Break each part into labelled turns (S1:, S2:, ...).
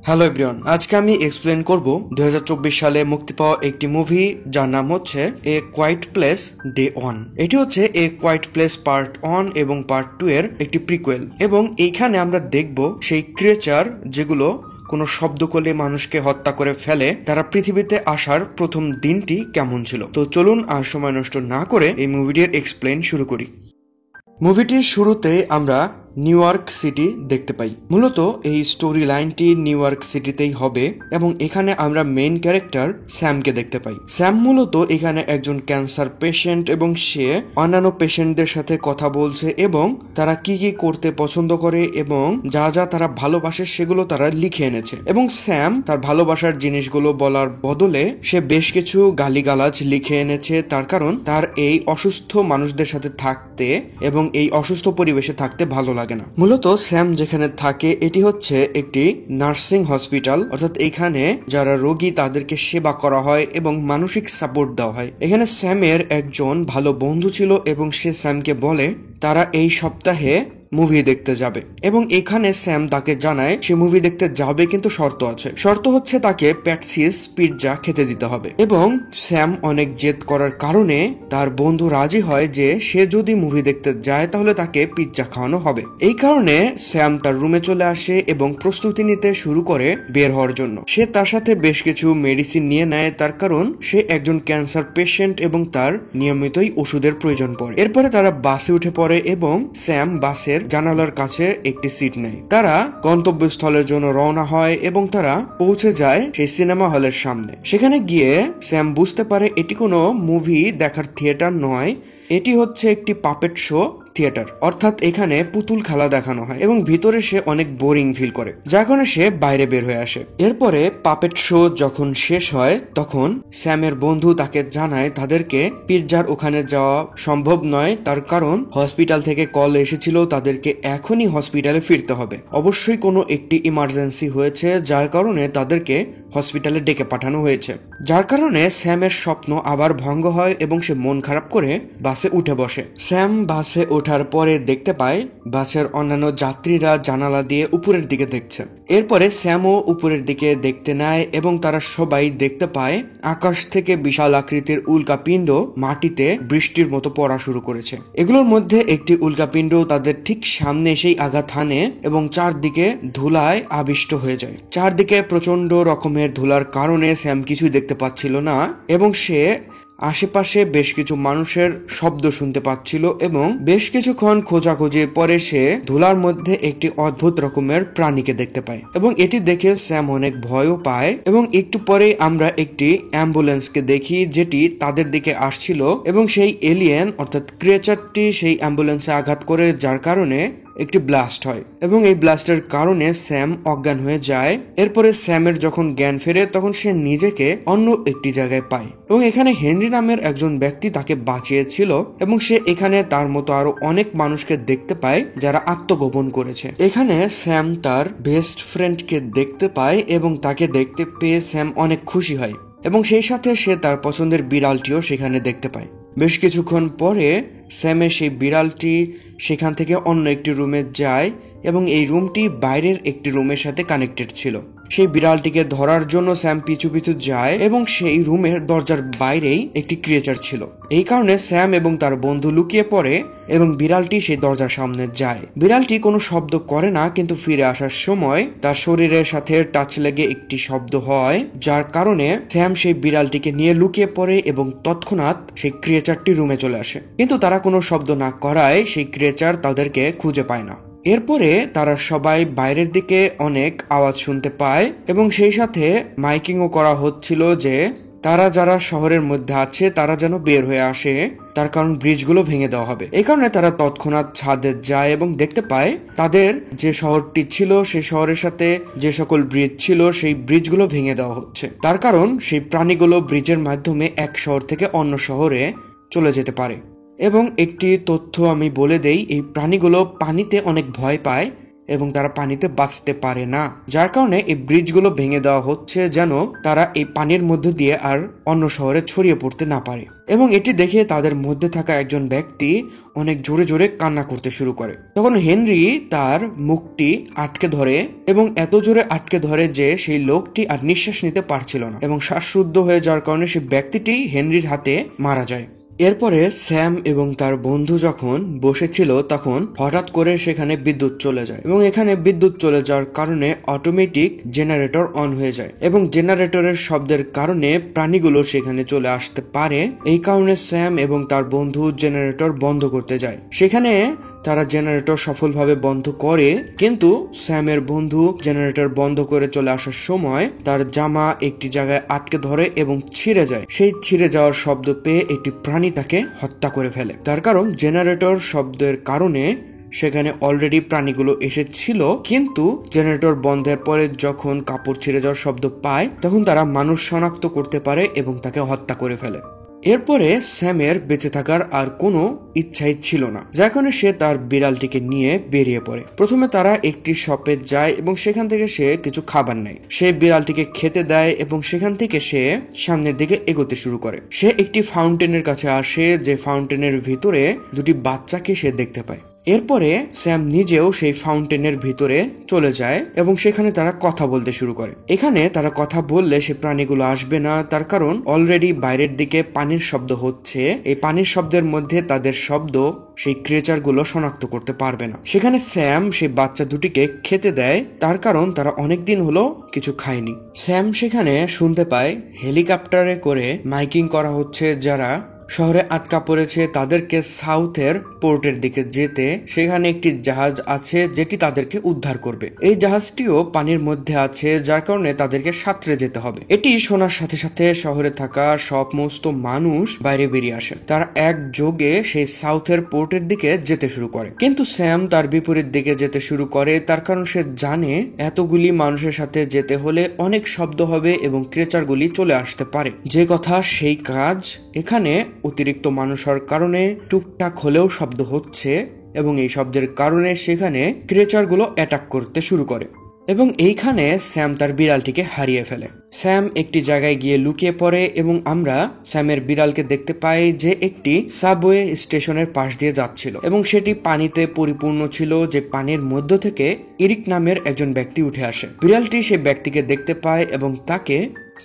S1: Hello everyone, আজকে আমি explain করব 2024 সালে মুক্তি পাওয়া একটি মুভি যার নাম হচ্ছে এ কোয়াইট প্লেস ডে 1। এটি হচ্ছে এ কোয়াইট প্লেস পার্ট 1 এবং পার্ট 2 এর একটি প্রিকুয়েল, এবং এইখানে আমরা দেখব সেই ক্রিয়েচার যেগুলো কোনো শব্দ করলে মানুষকে হত্যা করে ফেলে তারা পৃথিবীতে আসার প্রথম দিনটি কেমন ছিল। তো চলুন আর সময় নষ্ট না করে এই মুভিটির এক্সপ্লেন শুরু করি। মুভিটির শুরুতে আমরা নিউ ইয়র্ক সিটি দেখতে পাই। মূলত এই স্টোরি লাইনটি নিউ ইয়র্ক সিটিতেই হবে এবং এখানে আমরা মেইন ক্যারেক্টার স্যামকে দেখতে পাই। স্যাম মূলত এখানে একজন ক্যান্সার পেশেন্ট এবং সে অন্যান্য পেশেন্টদের সাথে কথা বলছে এবং তারা কি কি করতে পছন্দ করে এবং যা যা তারা ভালোবাসে সেগুলো তারা লিখে এনেছে, এবং স্যাম তার ভালোবাসার জিনিসগুলো বলার বদলে সে বেশ কিছু গালিগালাজ লিখে এনেছে, তার কারণ তার এই অসুস্থ মানুষদের সাথে থাকতে এবং এই অসুস্থ পরিবেশে থাকতে ভালো লাগে না। মূলত স্যাম যেখানে থাকে এটি হচ্ছে একটি নার্সিং হসপিটাল, অর্থাৎ এখানে যারা রোগী তাদেরকে সেবা করা হয় এবং মানসিক সাপোর্ট দেওয়া হয়। এখানে স্যামের একজন ভালো বন্ধু ছিল এবং সে স্যামকে বলে তারা এই সপ্তাহে মুভি দেখতে যাবে, এবং এখানে স্যাম তাকে জানায় সে মুভি দেখতে যাবে, কিন্তু শর্ত আছে। শর্ত হচ্ছে তাকে প্যাটসিস পিৎজা খেতে দিতে হবে, এবং স্যাম অনেক জেদ করার কারণে তার বন্ধু রাজি হয় যে সে যদি মুভি দেখতে যায় তাহলে তাকে পিৎজা খাওয়ানো হবে। এই কারণে স্যাম তার রুমে চলে আসে এবং প্রস্তুতি নিতে শুরু করে বের হওয়ার জন্য। সে তার সাথে বেশ কিছু মেডিসিন নিয়ে নেয়, তার কারণ সে একজন ক্যান্সার পেশেন্ট এবং তার নিয়মিতই ওষুধের প্রয়োজন পড়ে। এরপরে তারা বাসে উঠে পড়ে এবং স্যাম বাসের জানালার কাছে একটি সিট নেয়। তারা গন্তব্যস্থলের জন্য রওনা হয় এবং তারা পৌঁছে যায় সেই সিনেমা হলের সামনে। সেখানে গিয়ে স্যাম বুঝতে পারে এটি কোনো মুভি দেখার থিয়েটার নয়, এটি হচ্ছে একটি পাপেট শো থিয়েটার, অর্থাৎ এখানে পুতুল খেলা দেখানো হয়, এবং ভিতরে সে অনেক বোরিং ফিল করে, যার কারণে সে বাইরে বের হয়ে আসে। এরপরে পাপেট শো যখন শেষ হয় তখন স্যামের বন্ধু তাকে জানায় তাদেরকে পিৎজার ওখানে যাওয়া সম্ভব নয়, তার কারণ হসপিটাল থেকে কল এসেছিল তাদেরকে এখনই হসপিটালে ফিরতে হবে। অবশ্যই কোনো একটি ইমার্জেন্সি হয়েছে যার কারণে তাদেরকে হসপিটালে ডেকে পাঠানো হয়েছে, যার কারণে স্যামের স্বপ্ন আবার ভঙ্গ হয় এবং সে মন খারাপ করে বাসে উঠে বসে। স্যাম বাসে ওঠার পরে দেখতে পায় বাসের অন্যান্য যাত্রীরা জানালা দিয়ে উপরের দিকে দেখছে। এরপরে স্যামও উপরের দিকে দেখতে নেয় এবং তারা সবাই দেখতে পায় আকাশ থেকে বিশাল আকৃতির উল্কাপিণ্ড মাটিতে বৃষ্টির মতো পড়া শুরু করেছে। এগুলোর মধ্যে একটি উল্কাপিণ্ড তাদের ঠিক সামনে এসেই আঘাত হানে এবং চারদিকে ধুলায় আবিষ্ট হয়ে যায়। চারদিকে প্রচন্ড রকমের ধুলার কারণে স্যাম কিছুই দেখতে পাচ্ছিল না এবং সে আশেপাশে বেশ কিছু মানুষের শব্দ শুনতে পাচ্ছিল, এবং বেশ কিছুক্ষণ খোঁজাখুঁজির পরে সে ধুলার মধ্যে একটি অদ্ভুত রকমের প্রাণীকে দেখতে পায়, এবং এটি দেখে স্যাম অনেক ভয়ও পায়। এবং একটু পরেই আমরা একটি অ্যাম্বুলেন্সকে দেখি যেটি তাদের দিকে আসছিল, এবং সেই এলিয়েন অর্থাৎ ক্রিয়েচারটি সেই অ্যাম্বুলেন্সে আঘাত করে, যার কারণে একটি ব্লাস্ট হয় এবং এই ব্লাস্টের কারণে স্যাম অজ্ঞান হয়ে যায়। এরপরে স্যামের যখন জ্ঞান ফেরে তখন সে নিজেকে অন্য একটি জায়গায় পায়, এবং এখানে হেনরি নামের একজন ব্যক্তি তাকে বাঁচিয়েছিল, এবং সে এখানে তার মতো আরো অনেক মানুষকে দেখতে পায় যারা আত্মগোপন করেছে। এখানে স্যাম তার বেস্ট ফ্রেন্ডকে দেখতে পায় এবং তাকে দেখতে পেয়ে স্যাম অনেক খুশি হয়, এবং সেই সাথে সে তার পছন্দের বিড়ালটিও সেখানে দেখতে পায়। বেশ কিছুক্ষণ পরে স্যামের সেই বিড়ালটি সেখান থেকে অন্য একটি রুমে যায়, এবং এই রুমটি বাইরের একটি রুমের সাথে কানেক্টেড ছিল। সেই বিড়ালটিকে ধরার জন্য স্যাম পিছু পিছু যায়, এবং সেই রুমের দরজার বাইরেই একটি ক্রিয়েচার ছিল। এই কারণে স্যাম এবং তার বন্ধু লুকিয়ে পড়ে এবং বিড়ালটি সেই দরজার সামনে যায়। বিড়ালটি কোনো শব্দ করে না, কিন্তু ফিরে আসার সময় তার শরীরের সাথে টাচ লেগে একটি শব্দ হয়, যার কারণে স্যাম সেই বিড়ালটিকে নিয়ে লুকিয়ে পড়ে এবং তৎক্ষণাৎ সেই ক্রিয়েচারটি রুমে চলে আসে, কিন্তু তারা কোনো শব্দ না করায় সেই ক্রিয়েচার তাদেরকে খুঁজে পায় না। এরপরে তারা সবাই বাইরের দিকে অনেক আওয়াজ শুনতে পায়, এবং সেই সাথে মাইকিংও করা হচ্ছিল যে তারা যারা শহরের মধ্যে আছে তারা যেন বের হয়ে আসে, তার কারণ ব্রিজগুলো ভেঙে দেওয়া হবে। এই কারণে তারা তৎক্ষণাৎ ছাদে যায় এবং দেখতে পায় তাদের যে শহরটি ছিল সেই শহরের সাথে যে সকল ব্রিজ ছিল সেই ব্রিজগুলো ভেঙে দেওয়া হচ্ছে, তার কারণ সেই প্রাণীগুলো ব্রিজের মাধ্যমে এক শহর থেকে অন্য শহরে চলে যেতে পারে। এবং একটি তথ্য আমি বলে দেই, এই প্রাণীগুলো পানিতে অনেক ভয় পায় এবং তারা পানিতে বাঁচতে পারে না, যার কারণে এই ব্রিজগুলো ভেঙে দেওয়া হচ্ছে যেন তারা এই পানির মধ্যে দিয়ে আর অন্য শহরে ছড়িয়ে পড়তে না পারে। এবং এটি দেখে তাদের মধ্যে থাকা একজন ব্যক্তি অনেক জোরে জোরে কান্না করতে শুরু করে। তখন হেনরি তার মুখটি আটকে ধরে এবং এত জোরে আটকে ধরে যে সেই লোকটি আর নিঃশ্বাস নিতে পারছিল না এবং শ্বাসরুদ্ধ হয়ে যাওয়ার কারণে সেই ব্যক্তিটি হেনরির হাতে মারা যায়। এরপরে স্যাম এবং তার বন্ধু যখন বসেছিল তখন হঠাৎ করে সেখানে বিদ্যুৎ চলে যায় এবং এখানে বিদ্যুৎ চলে যাওয়ার কারণে অটোমেটিক জেনারেটর অন হয়ে যায় এবং জেনারেটরের শব্দের কারণে প্রাণীগুলো সেখানে চলে আসতে পারে। এই কারণে স্যাম এবং তার বন্ধু জেনারেটর বন্ধ করতে যায়। সেখানে তারা জেনারেটর সফলভাবে বন্ধ করে, কিন্তু স্যামের বন্ধু জেনারেটর বন্ধ করে চলে আসার সময় তার জামা একটি জায়গায় আটকে ধরে এবং ছিঁড়ে যায়। সেই ছিঁড়ে যাওয়ার শব্দ পেয়ে একটি প্রাণী তাকে হত্যা করে ফেলে। তার কারণ জেনারেটর শব্দের কারণে সেখানে অলরেডি প্রাণীগুলো এসেছিল, কিন্তু জেনারেটর বন্ধের পরে যখন কাপড় ছিঁড়ে যাওয়ার শব্দ পায় তখন তারা মানুষ শনাক্ত করতে পারে এবং তাকে হত্যা করে ফেলে। এরপরে স্যামের বেঁচে থাকার আর কোনো ইচ্ছাই ছিল না, যার কারণে সে তার বিড়ালটিকে নিয়ে বেরিয়ে পড়ে। প্রথমে তারা একটি শপে যায় এবং সেখান থেকে সে কিছু খাবার নেয়। সে বিড়ালটিকে খেতে দেয় এবং সেখান থেকে সে সামনের দিকে এগোতে শুরু করে। সে একটি ফাউন্টেনের কাছে আসে, যে ফাউন্টেনের ভিতরে দুটি বাচ্চাকে সে দেখতে পায়। এরপরে স্যাম নিজেও সেই ফাউন্টেনের ভিতরে চলে যায় এবং সেখানে তারা কথা বলতে শুরু করে। এখানে তারা কথা বললে সে প্রাণীগুলো আসবে না, তার কারণ অলরেডি বাইরের দিকে পানির শব্দ হচ্ছে। এই পানির শব্দের মধ্যে তাদের শব্দ সেই ক্রিয়েচারগুলো শনাক্ত করতে পারবে না। সেখানে স্যাম সেই বাচ্চা দুটিকে খেতে দেয়, তার কারণ তারা অনেকদিন হলো কিছু খায়নি। স্যাম সেখানে শুনতে পায় হেলিকপ্টারে করে মাইকিং করা হচ্ছে, যারা শহরে আটকা পড়েছে তাদেরকে সাউথের পোর্টের দিকে যেতে। সেখানে একটি জাহাজ আছে যেটি তাদেরকে উদ্ধার করবে। এই জাহাজটিও পানির মধ্যে আছে, যার কারণে তাদেরকে সাঁতরে যেতে হবে। এটি শোনার সাথে সাথে শহরে থাকা সমস্ত মানুষ বাইরে বেরিয়ে আসে। তারা একযোগে সেই সাউথের পোর্টের দিকে যেতে শুরু করে, কিন্তু স্যাম তার বিপরীত দিকে যেতে শুরু করে। তার কারণ সে জানে এতগুলি মানুষের সাথে যেতে হলে অনেক শব্দ হবে এবং ক্রিয়েচারগুলি চলে আসতে পারে। যে কথা সেই কাজ। এখানে অতিরিক্ত মানুষ হওয়ার কারণে টুকটাক হলেও শব্দ হচ্ছে এবং এই শব্দের কারণে সেখানে ক্রিয়েচারগুলো অ্যাটাক করতে শুরু করে এবং এইখানে স্যাম তার বিড়ালটিকে হারিয়ে ফেলে। স্যাম একটি জায়গায় গিয়ে লুকিয়ে পড়ে এবং আমরা স্যামের বিড়ালকে দেখতে পাই যে একটি সাবওয়ে স্টেশনের পাশ দিয়ে যাচ্ছিল এবং সেটি পানিতে পরিপূর্ণ ছিল। যে পানির মধ্য থেকে ইরিক নামের একজন ব্যক্তি উঠে আসে। বিড়ালটি সেই ব্যক্তিকে দেখতে পায় এবং তাকে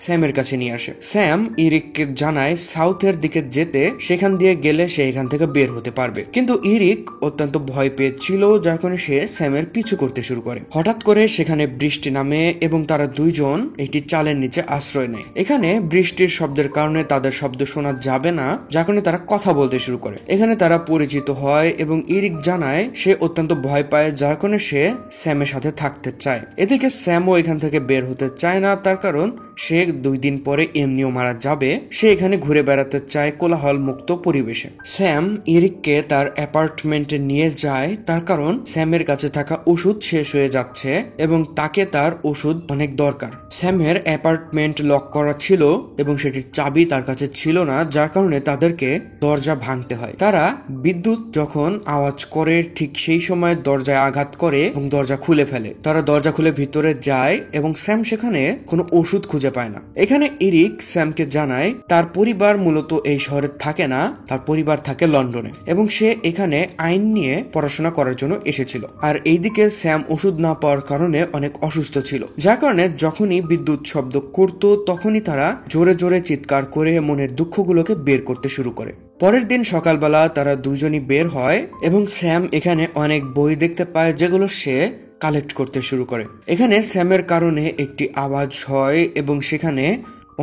S1: স্যামের কাছে নিয়ে আসে। স্যাম ইরিককে জানায় সাউথের দিকে যেতে, সেখান দিয়ে গেলে সে এখান থেকে বের হতে পারবে। কিন্তু ইরিক অত্যন্ত ভয় পেয়েছিল, যার কারণে সে স্যামের পিছু করতে শুরু করে। হঠাৎ করে সেখানে বৃষ্টি নামে এবং তারা দুইজন একটি চালের নিচে আশ্রয় নেয়। এখানে বৃষ্টির শব্দের কারণে তাদের শব্দ শোনা যাবে না, যার কারণে তারা কথা বলতে শুরু করে। এখানে তারা পরিচিত হয় এবং ইরিক জানায় সে অত্যন্ত ভয় পায়, যার কারণে সে স্যামের সাথে থাকতে চায়। এদিকে স্যামও এখান থেকে বের হতে চায় না, তার কারণ সে 2 দিন পরে এমনিও মারা যাবে। সে এখানে ঘুরে বেড়াতে চায় কোলাহল মুক্ত পরিবেশে। স্যাম ইরিককে তার অ্যাপার্টমেন্টে নিয়ে যায়, তার কারণ স্যামের কাছে থাকা ওষুধ শেষ হয়ে যাচ্ছে এবং তাকে তার ওষুধ অনেক দরকার। স্যামের অ্যাপার্টমেন্ট লক করা ছিল এবং সেটির চাবি তার কাছে ছিল না, যার কারণে তাদেরকে দরজা ভাঙতে হয়। তারা বিদ্যুৎ যখন আওয়াজ করে ঠিক সেই সময় দরজায় আঘাত করে এবং দরজা খুলে ফেলে। তারা দরজা খুলে ভিতরে যায় এবং স্যাম সেখানে কোনো ওষুধ খুঁজে পায় না। এখানে ইরিক স্যামকে জানায় তার পরিবার মূলত এই শহরে থাকে না, তার পরিবার থাকে লন্ডনে এবং সে এখানে আইন নিয়ে পড়াশোনা করার জন্য এসেছিল। আর এইদিকে স্যাম ওষুধ না পাওয়ার কারণে অনেক অসুস্থ ছিল, যার কারণে যখনই বিদ্যুৎ শব্দ করত তখনই তারা জোরে জোরে চিৎকার করে মনের দুঃখগুলোকে বের করতে শুরু করে। পরের দিন সকালবেলা তারা দুজনই বের হয় এবং স্যাম এখানে অনেক বই দেখতে পায়, যেগুলো সে কালেক্ট করতে শুরু করে। এখানে স্যামের কারণে একটি আওয়াজ হয় এবং সেখানে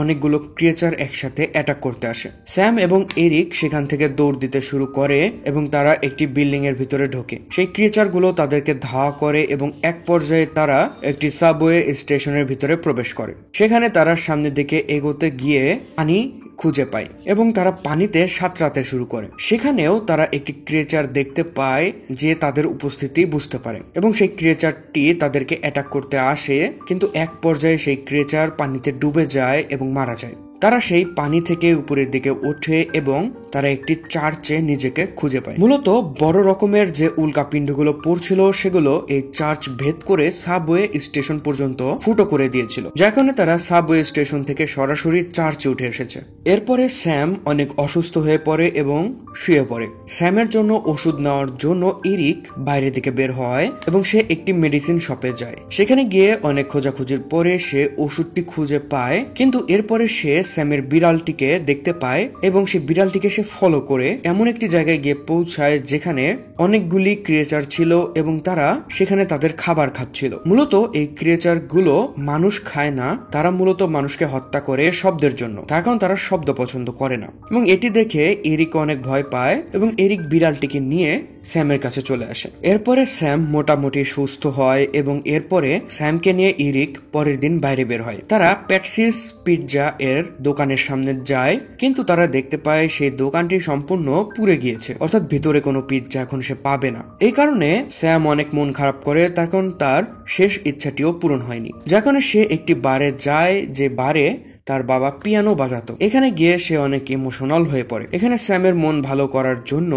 S1: অনেকগুলো ক্রিয়েচার একসাথে অ্যাটাক করতে আসে। স্যাম এবং এরিক সেখান থেকে দৌড় দিতে শুরু করে এবং তারা একটি বিল্ডিং এর ভিতরে ঢোকে। সেই ক্রিয়েচারগুলো তাদেরকে ধাওয়া করে এবং এক পর্যায়ে তারা একটি সাবওয়ে স্টেশনের ভিতরে প্রবেশ করে। সেখানে তারা সামনের দিকে এগোতে গিয়ে পানি খুঁজে পায় এবং তারা পানিতে সাঁতরাতে শুরু করে। সেখানেও তারা একটি ক্রিয়েচার দেখতে পায় যে তাদের উপস্থিতি বুঝতে পারে এবং সেই ক্রিয়েচারটি তাদেরকে অ্যাটাক করতে আসে, কিন্তু এক পর্যায়ে সেই ক্রিয়েচার পানিতে ডুবে যায় এবং মারা যায়। তারা সেই পানি থেকে উপরের দিকে ওঠে এবং তারা একটি চার্চে নিজেকে খুঁজে পায়। মূলত বড় রকমের যে উল্কাপিণ্ডগুলো পড়ছিল সেগুলো এই চার্চ ভেদ করে সাবওয়ে স্টেশন পর্যন্ত ফুটো করে দিয়েছিল, যার কারণে তারা সাবওয়ে স্টেশন থেকে সরাসরি চার্চে উঠে এসেছে। এরপরে স্যাম অনেক অসুস্থ হয়ে পড়ে এবং শুয়ে পড়ে। স্যামের জন্য ওষুধ নেওয়ার জন্য এরিক বাইরের দিকে বের হয় এবং সে একটি মেডিসিন শপে যায়। সেখানে গিয়ে অনেক খোঁজাখুঁজির পরে সে ওষুধটি খুঁজে পায়, কিন্তু এরপরে সে স্যামের বিড়ালটিকে দেখতে পায় এবং সে বিড়ালটিকে সে ফলো করে এমন একটি জায়গায় গিয়ে পৌঁছায় যেখানে অনেকগুলি ক্রিয়েচার ছিল এবং তারা সেখানে তাদের খাবার খাচ্ছিল। মূলত এই ক্রিয়েচার গুলো মানুষ খায় না, তারা মূলত মানুষকে হত্যা করে শব্দের জন্য, তার কারণ তারা শব্দ পছন্দ করে না। এবং এটি দেখে এরিক অনেক ভয় পায় এবং এরিক বিড়ালটিকে নিয়ে স্যামের কাছে চলে আসে। এরপরে স্যাম মোটামুটি সুস্থ হয় এবং এরপরে স্যামকে নিয়ে এরিক পরের দিন বাইরে বের হয়। তারা প্যাটসিস পিৎজা এর দোকানের সামনে যায়, কিন্তু তারা দেখতে পায় সেই দোকানটি সম্পূর্ণ পুড়ে গিয়েছে, অর্থাৎ ভিতরে কোনো পিৎজা এখন সে পাবে না। এই কারণে স্যাম অনেক মন খারাপ করে, তার কারণ তার শেষ ইচ্ছাটিও পূরণ হয়নি, যার কারণে সে একটি বারে যায়, যে বারে তার বাবা পিয়ানো বাজাতো। এখানে গিয়ে সে অনেক ইমোশনাল হয়ে পড়ে। এখানে স্যামের মন ভালো করার জন্য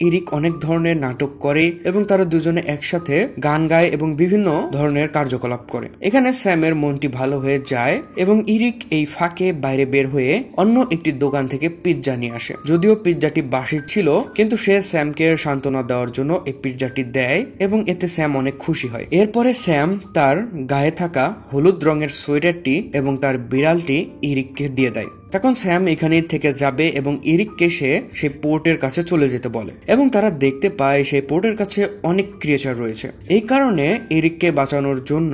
S1: এরিক অনেক ধরনের নাটক করে এবং তারা দুজনে একসাথে গান গায় এবং বিভিন্ন ধরনের কার্যকলাপ করে। এখানে স্যামের মনটি ভালো হয়ে যায় এবং এরিক এই ফাঁকে বাইরে বের হয়ে অন্য একটি দোকান থেকে পিৎজা নিয়ে আসে। যদিও পিৎজাটি বাসি ছিল, কিন্তু সে স্যামকে সান্ত্বনা দেওয়ার জন্য এই পিৎজাটি দেয় এবং এতে স্যাম অনেক খুশি হয়। এরপরে স্যাম তার গায়ে থাকা হলুদ রঙের সোয়েটারটি এবং তার বিড়ালটি এরিককে দিয়ে দেয়। তখন স্যাম এখানেই থেকে যাবে এবং এরিককে সে সেই পোর্টের কাছে চলে যেতে বলে এবং তারা দেখতে পায় সেই পোর্টের কাছে অনেক ক্রিয়েচার রয়েছে। এই কারণে এরিককে বাঁচানোর জন্য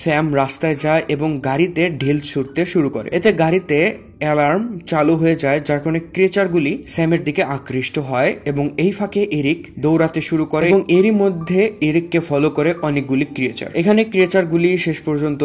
S1: স্যাম রাস্তায় যায় এবং গাড়িতে ঢিল ছুটতে শুরু করে। এতে গাড়িতে অ্যালার্ম চালু হয়ে যায়, যার কারণে ক্রিয়েচারগুলি স্যামের দিকে আকৃষ্ট হয় এবং এই ফাঁকে এরিক দৌড়াতে শুরু করে এবং এরই মধ্যে এরিককে ফলো করে অনেকগুলি ক্রিয়েচার। এখানে ক্রিয়েচারগুলি শেষ পর্যন্ত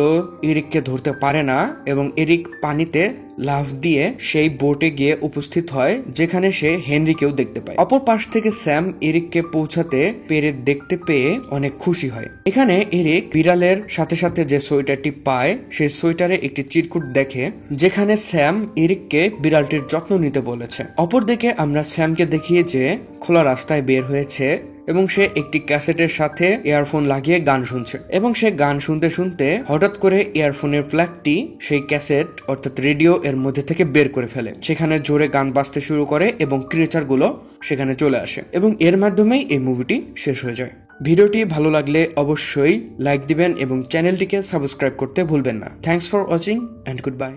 S1: এরিককে ধরতে পারে না এবং এরিক পানিতে লাফ দিয়ে সেই বোটে গিয়ে উপস্থিত হয়, যেখানে সে হেনরিকেও দেখতে পায়। অপর পাশ থেকে স্যাম এরিককে পৌঁছাতে পেরে দেখতে পেয়ে অনেক খুশি হয়। এখানে এরিক বিড়ালের সাথে সাথে যে সোয়েটারটি পায় সেই সোয়েটারে একটি চিরকুট দেখে, যেখানে স্যাম এরিককে বিড়ালটির যত্ন নিতে বলেছে। অপরদিকে আমরা স্যামকে দেখিয়ে যে খোলা রাস্তায় বের হয়েছে এবং সে একটি ক্যাসেটের সাথে ইয়ারফোন লাগিয়ে গান শুনছে এবং সে গান শুনতে শুনতে হঠাৎ করে ইয়ারফোনের প্লাগটি সেই ক্যাসেট অর্থাৎ রেডিও এর মধ্যে থেকে বের করে ফেলে। সেখানে জোরে গান বাজতে শুরু করে এবং ক্রিয়েচারগুলো সেখানে চলে আসে এবং এর মাধ্যমেই এই মুভিটি শেষ হয়ে যায়। ভিডিওটি ভালো লাগলে অবশ্যই লাইক দিবেন এবং চ্যানেলটিকে সাবস্ক্রাইব করতে ভুলবেন না। Thanks for watching and good bye.